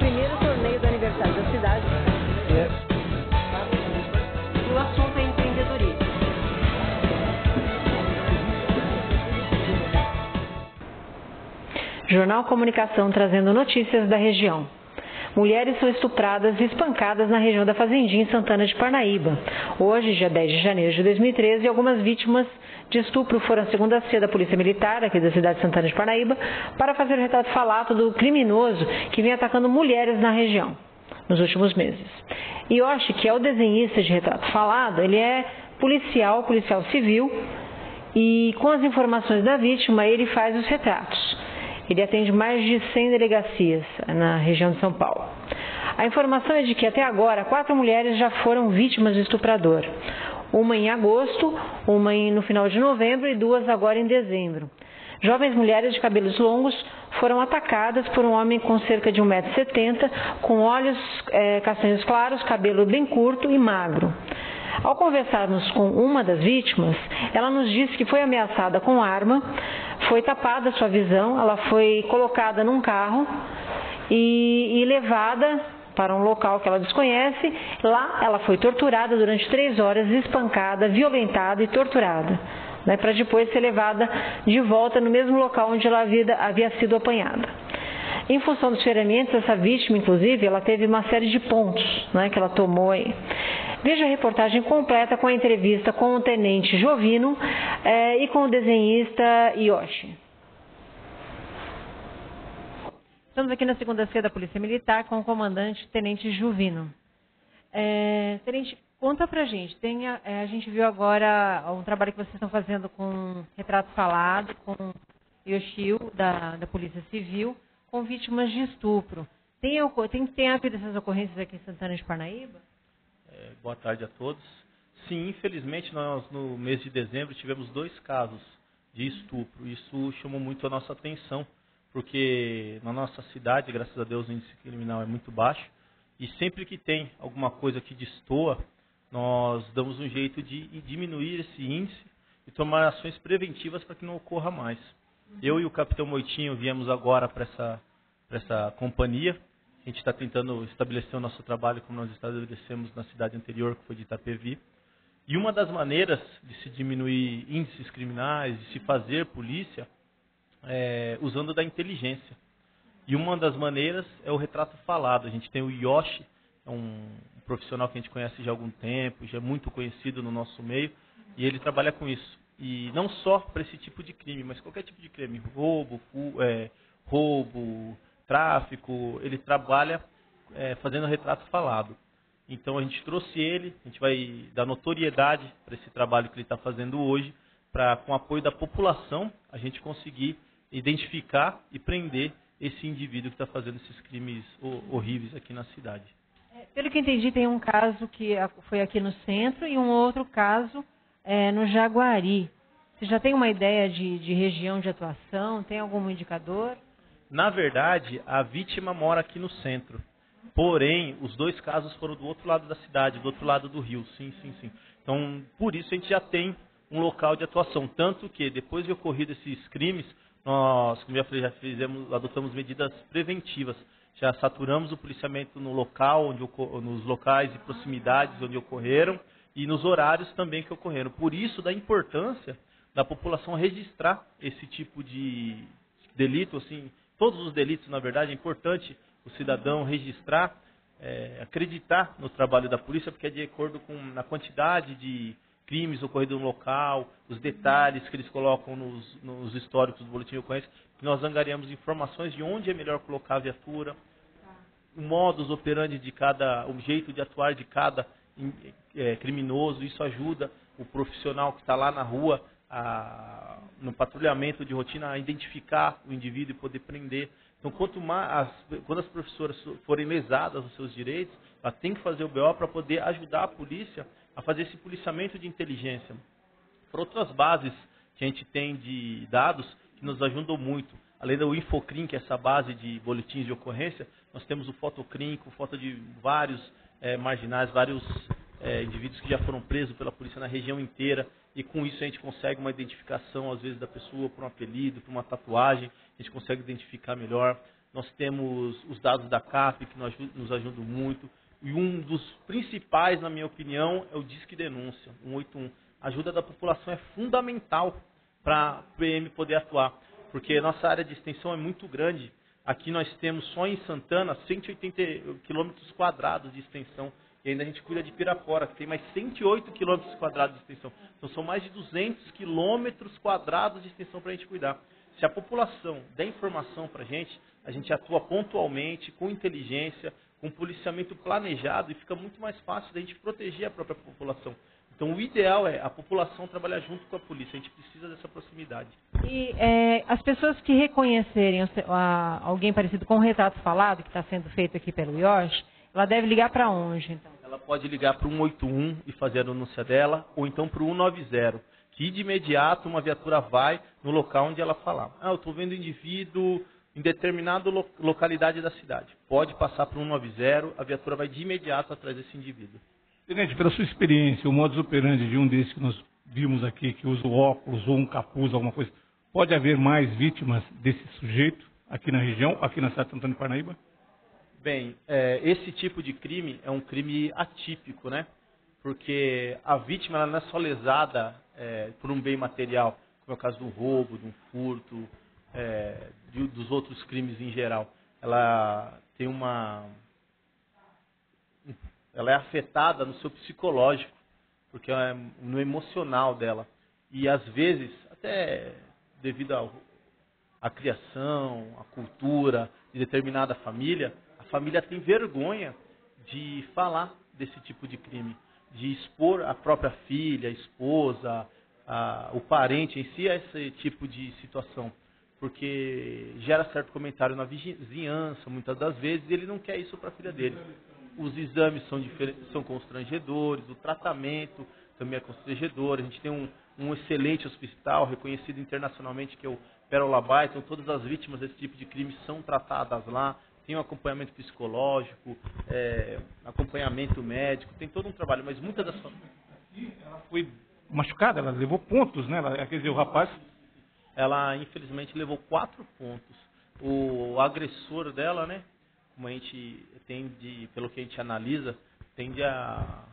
Primeiro torneio do aniversário da cidade. E o assunto é empreendedorismo. Jornal Comunicação trazendo notícias da região. Mulheres são estupradas e espancadas na região da Fazendinha, em Santana de Parnaíba. Hoje, dia 10 de janeiro de 2013, algumas vítimas de estupro foram à segunda-feira da Polícia Militar, aqui da cidade de Santana de Parnaíba, para fazer o retrato falado do criminoso que vem atacando mulheres na região nos últimos meses. Yoshi, que é o desenhista de retrato falado, ele é policial civil, e com as informações da vítima, ele faz os retratos. Ele atende mais de 100 delegacias na região de São Paulo. A informação é de que até agora 4 mulheres já foram vítimas de estuprador. Uma em agosto, uma no final de novembro e 2 agora em dezembro. Jovens mulheres de cabelos longos foram atacadas por um homem com cerca de 1,70 m, com olhos castanhos claros, cabelo bem curto e magro. Ao conversarmos com uma das vítimas, ela nos disse que foi ameaçada com arma, foi tapada sua visão, ela foi colocada num carro e levada para um local que ela desconhece. Lá ela foi torturada durante 3 horas, espancada, violentada e torturada, para depois ser levada de volta no mesmo local onde ela havia sido apanhada. Em função dos ferimentos, essa vítima, inclusive, ela teve uma série de pontos que ela tomou aí. Veja a reportagem completa com a entrevista com o tenente Jovino e com o desenhista Yoshi. Estamos aqui na segunda-feira da Polícia Militar com o comandante tenente Jovino. Tenente, conta pra gente. A gente viu agora um trabalho que vocês estão fazendo com retrato falado, com Yoshio da Polícia Civil, com vítimas de estupro. Tem havido essas ocorrências aqui em Santana de Parnaíba? Boa tarde a todos. Sim, infelizmente, nós no mês de dezembro tivemos 2 casos de estupro. Isso chamou muito a nossa atenção, porque na nossa cidade, graças a Deus, o índice criminal é muito baixo. E sempre que tem alguma coisa que destoa, nós damos um jeito de diminuir esse índice e tomar ações preventivas para que não ocorra mais. Eu e o capitão Moitinho viemos agora para essa companhia. A gente está tentando estabelecer o nosso trabalho como nós estabelecemos na cidade anterior, que foi de Itapevi. E uma das maneiras de se diminuir índices criminais, de se fazer polícia, é usando da inteligência. E uma das maneiras é o retrato falado. A gente tem o Yoshi, é um profissional que a gente conhece já há algum tempo, já é muito conhecido no nosso meio, e ele trabalha com isso. E não só para esse tipo de crime, mas qualquer tipo de crime, roubo, tráfico, ele trabalha fazendo retrato falado. Então a gente trouxe ele, a gente vai dar notoriedade para esse trabalho que ele está fazendo hoje, para com o apoio da população a gente conseguir identificar e prender esse indivíduo que está fazendo esses crimes horríveis aqui na cidade. Pelo que entendi, tem um caso que foi aqui no centro e um outro caso no Jaguari. Você já tem uma ideia de região de atuação? Tem algum indicador? Na verdade, a vítima mora aqui no centro. Porém, os 2 casos foram do outro lado da cidade, do outro lado do rio. Sim. Então, por isso a gente já tem um local de atuação. Tanto que, depois de ocorrido esses crimes, nós, como já adotamos medidas preventivas. Já saturamos o policiamento no local, nos locais e proximidades onde ocorreram e nos horários também que ocorreram. Por isso, da importância da população registrar esse tipo de delito, assim, todos os delitos, na verdade, é importante o cidadão registrar, acreditar no trabalho da polícia, porque é de acordo com a quantidade de crimes ocorridos no local, os detalhes que eles colocam nos históricos do boletim de ocorrência, que nós angariamos informações de onde é melhor colocar a viatura, o modus operandi de o jeito de atuar de cada criminoso. Isso ajuda o profissional que está lá na rua, no patrulhamento de rotina, a identificar o indivíduo e poder prender. Então, quando as professoras forem lesadas nos seus direitos, ela tem que fazer o BO para poder ajudar a polícia a fazer esse policiamento de inteligência. Por outras bases que a gente tem de dados que nos ajudam muito, além do Infocrim, que é essa base de boletins de ocorrência, nós temos o Fotocrim, com foto de vários marginais, vários indivíduos que já foram presos pela polícia na região inteira, e com isso a gente consegue uma identificação, às vezes, da pessoa por um apelido, por uma tatuagem, a gente consegue identificar melhor. nós temos os dados da CAP, que nos ajudam muito, e um dos principais, na minha opinião, é o Disque Denúncia, 181. A ajuda da população é fundamental para a PM poder atuar, porque nossa área de extensão é muito grande. Aqui nós temos só em Santana 180 quilômetros quadrados de extensão. E ainda a gente cuida de Pirapora, que tem mais 108 quilômetros quadrados de extensão. Então são mais de 200 quilômetros quadrados de extensão para a gente cuidar. Se a população der informação para a gente atua pontualmente, com inteligência, com policiamento planejado e fica muito mais fácil da gente proteger a própria população. Então o ideal é a população trabalhar junto com a polícia. A gente precisa dessa proximidade. E as pessoas que reconhecerem alguém parecido com o retrato falado, que está sendo feito aqui pelo Yoshi, ela deve ligar para onde, então? Ela pode ligar para o 181 e fazer a denúncia dela, ou então para o 190, que de imediato uma viatura vai no local onde ela falar. Eu estou vendo indivíduo em determinada localidade da cidade. Pode passar para o 190, a viatura vai de imediato atrás desse indivíduo. Tenente, pela sua experiência, o modus operandi de um desses que nós vimos aqui, que usa o óculos ou um capuz, alguma coisa, pode haver mais vítimas desse sujeito aqui na região, aqui na cidade de Santana de Parnaíba? Bem, esse tipo de crime é um crime atípico, né? Porque a vítima ela não é só lesada por um bem material, como é o caso do roubo, de um furto, dos outros crimes em geral. Ela tem ela é afetada no seu psicológico, porque é no emocional dela. E às vezes, até devido à criação, à cultura de determinada família, a família tem vergonha de falar desse tipo de crime, de expor a própria filha, a esposa, o parente em si a esse tipo de situação. Porque gera certo comentário na vizinhança, muitas das vezes, e ele não quer isso para a filha dele. Os exames são constrangedores, o tratamento também é constrangedor. A gente tem um excelente hospital, reconhecido internacionalmente, que é o Pérola Bay. Então todas as vítimas desse tipo de crime são tratadas lá. Tem um acompanhamento psicológico, acompanhamento médico, tem todo um trabalho, mas muitas das famílias... Ela foi machucada, ela levou pontos, né? Quer dizer, o rapaz... Ela, infelizmente, levou 4 pontos. O agressor dela, né? Como a gente tende, pelo que a gente analisa, tende a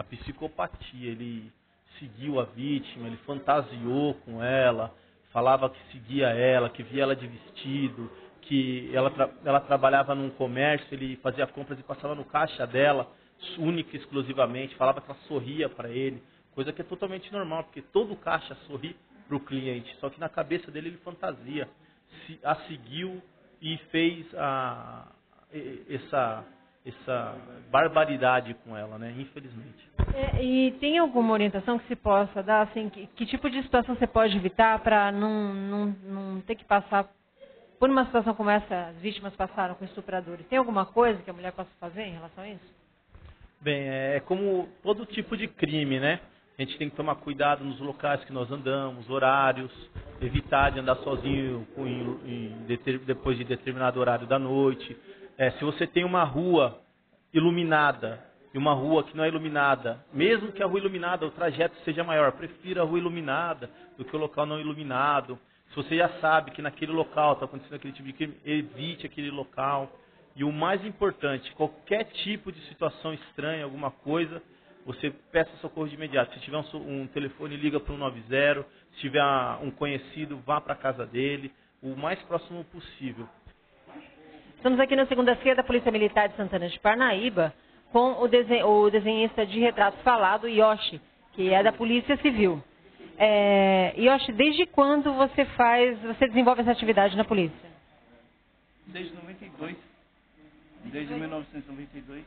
psicopatia. Ele seguiu a vítima, ele fantasiou com ela, falava que seguia ela, que via ela de vestido, que ela trabalhava num comércio, ele fazia compras e passava no caixa dela, única e exclusivamente, falava que ela sorria para ele, coisa que é totalmente normal, porque todo caixa sorri para o cliente, só que na cabeça dele ele fantasia, a seguiu e fez essa barbaridade com ela, né? Infelizmente. E tem alguma orientação que se possa dar, assim, que tipo de situação você pode evitar para não ter que passar por uma situação como essa, as vítimas passaram com estupradores? Tem alguma coisa que a mulher possa fazer em relação a isso? Bem, é como todo tipo de crime, né? A gente tem que tomar cuidado nos locais que nós andamos, horários, evitar de andar sozinho depois de determinado horário da noite. Se você tem uma rua iluminada e uma rua que não é iluminada, mesmo que a rua iluminada, o trajeto seja maior, prefira a rua iluminada do que o local não iluminado. Se você já sabe que naquele local está acontecendo aquele tipo de crime, evite aquele local. E o mais importante, qualquer tipo de situação estranha, alguma coisa, você peça socorro de imediato. Se tiver um telefone, liga para o 190. Se tiver um conhecido, vá para a casa dele, o mais próximo possível. Estamos aqui na segunda-feira da Polícia Militar de Santana de Parnaíba com o desenhista de retrato falado, Yoshi, que é da Polícia Civil. Yoshi, desde quando você desenvolve essa atividade na polícia? Desde 92. Desde 1992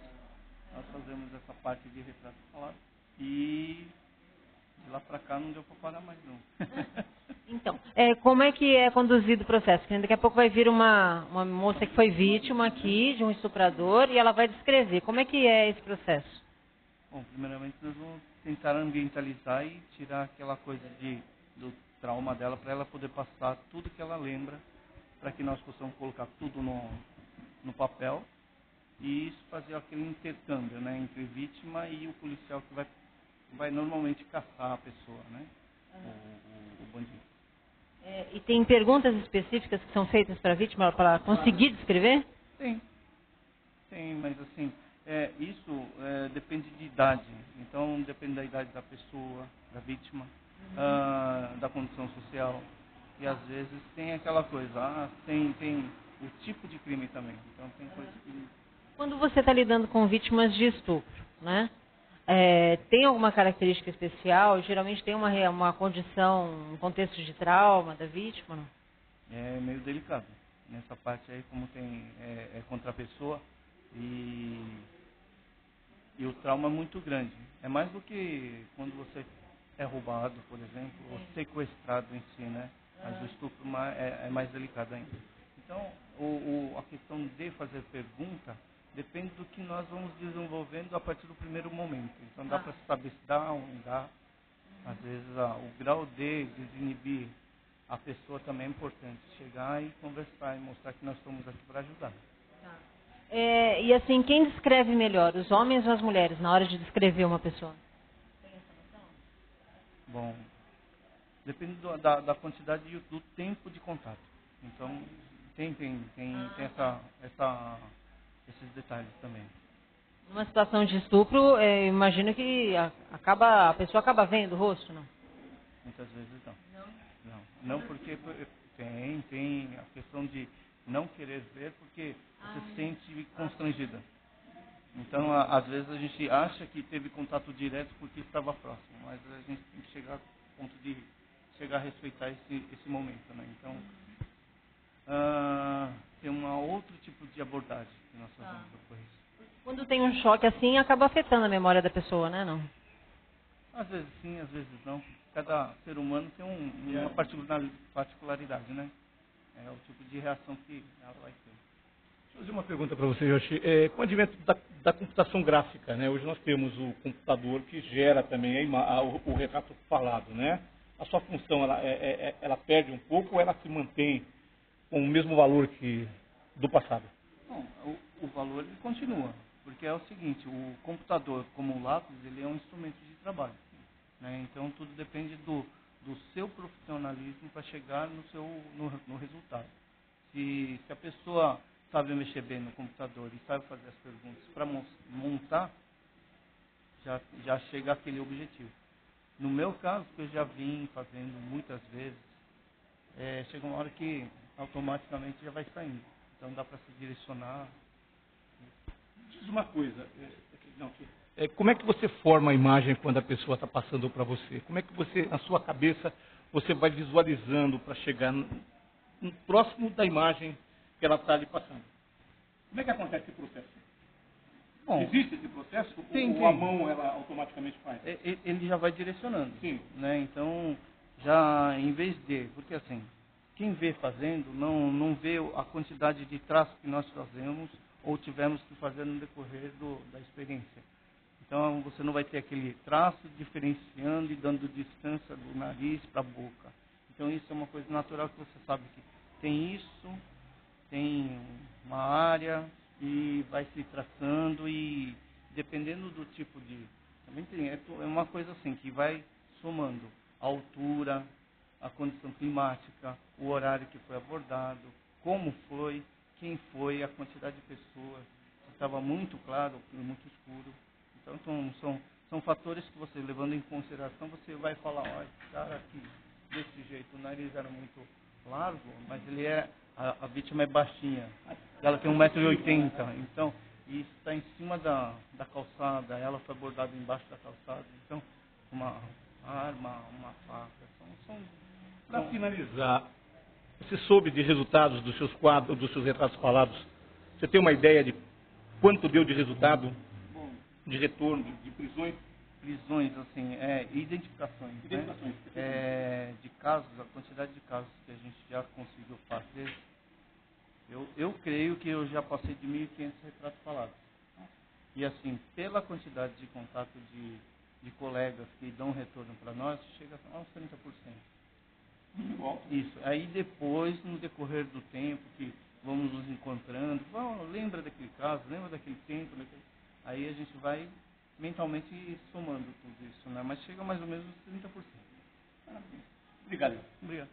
nós fazemos essa parte de retrato falado e de lá para cá não deu para parar mais não. Então, como é que é conduzido o processo? Porque daqui a pouco vai vir uma moça que foi vítima aqui de um estuprador e ela vai descrever. Como é que é esse processo? Bom, primeiramente nós vamos tentar ambientalizar e tirar aquela coisa do trauma dela para ela poder passar tudo que ela lembra, para que nós possamos colocar tudo no papel e isso fazer aquele intercâmbio, né, entre vítima e o policial que vai normalmente caçar a pessoa, né, o bandido. E tem perguntas específicas que são feitas para a vítima para conseguir descrever? Tem, mas assim, isso depende de idade. Então, depende da idade da pessoa, da vítima, da condição social. E às vezes tem aquela coisa, tem o tipo de crime também. Então, tem coisas que... Quando você está lidando com vítimas de estupro, né? Tem alguma característica especial? Geralmente tem uma condição, um contexto de trauma da vítima? Não? É meio delicado. Nessa parte aí, como tem contra a pessoa e o trauma é muito grande. É mais do que quando você é roubado, por exemplo, ou sequestrado em si, né? Mas o estupro é mais delicado ainda. Então, a questão de fazer pergunta depende do que nós vamos desenvolvendo a partir do primeiro momento. Então, dá para saber se dá ou não dá. Às vezes, o grau de desinibir a pessoa também é importante. Chegar e conversar e mostrar que nós estamos aqui para ajudar. E assim, quem descreve melhor, os homens ou as mulheres, na hora de descrever uma pessoa? Bom, depende da quantidade e do tempo de contato. Então, tem esses detalhes também. Numa situação de estupro, eu imagino que a pessoa acaba vendo o rosto, não? Muitas vezes não. Não porque tem a questão de não querer ver porque você se sente constrangida. Então, às vezes a gente acha que teve contato direto porque estava próximo, mas a gente tem que chegar ao ponto de chegar a respeitar esse momento, né? Então, tem outro tipo de abordagem que nós fazemos depois. Quando tem um choque assim, acaba afetando a memória da pessoa, né? Não? Às vezes sim, às vezes não. Cada ser humano tem uma particularidade, né? É o tipo de reação que ela vai ter. Deixa eu fazer uma pergunta para você, Yoshi. Com o advento da computação gráfica, né? Hoje nós temos o computador que gera também o retrato falado, né? A sua função, ela perde um pouco ou ela se mantém com o mesmo valor que do passado? Bom, o valor ele continua, porque é o seguinte, o computador como o lápis, ele é um instrumento de trabalho, né? Então tudo depende do seu profissionalismo para chegar no resultado. Se a pessoa sabe mexer bem no computador e sabe fazer as perguntas para montar, já chega àquele objetivo. No meu caso, que eu já vim fazendo muitas vezes, chega uma hora que automaticamente já vai saindo. Então dá para se direcionar. Diz uma coisa, como é que você forma a imagem quando a pessoa está passando para você? Como é que você, na sua cabeça, você vai visualizando para chegar próximo da imagem que ela está ali passando? Como é que acontece esse processo? Bom, existe esse processo? Ou a mão ela automaticamente faz? Ele já vai direcionando. Sim. Né? Então, já em vez de... Porque assim, quem vê fazendo não vê a quantidade de traços que nós fazemos ou tivemos que fazer no decorrer da experiência. Então, você não vai ter aquele traço diferenciando e dando distância do nariz para a boca. Então, isso é uma coisa natural que você sabe que tem isso, tem uma área e vai se traçando e dependendo do tipo de... Também tem, é uma coisa assim que vai somando a altura, a condição climática, o horário que foi abordado, como foi, quem foi, a quantidade de pessoas, se estava muito claro ou muito escuro. Então são fatores que você, levando em consideração, você vai falar, olha, esse cara aqui, desse jeito, o nariz era muito largo, mas ele a vítima é baixinha, ela tem 1,80 m, então, e está em cima da calçada, ela foi abordada embaixo da calçada, então, uma arma, uma faca, Para finalizar, você soube de resultados dos seus quadros, dos seus retratos falados? Você tem uma ideia de quanto deu de resultado, de retorno, de prisões? Prisões, assim, identificações. Né? De casos, a quantidade de casos que a gente já conseguiu fazer, eu creio que eu já passei de 1.500 retratos falados. E assim, pela quantidade de contato de colegas que dão retorno para nós, chega a uns 30%. Isso. Aí depois, no decorrer do tempo, que vamos nos encontrando, lembra daquele caso, lembra daquele tempo, aí a gente vai mentalmente somando tudo isso, né? Mas chega mais ou menos uns 30%. Obrigado. Obrigado.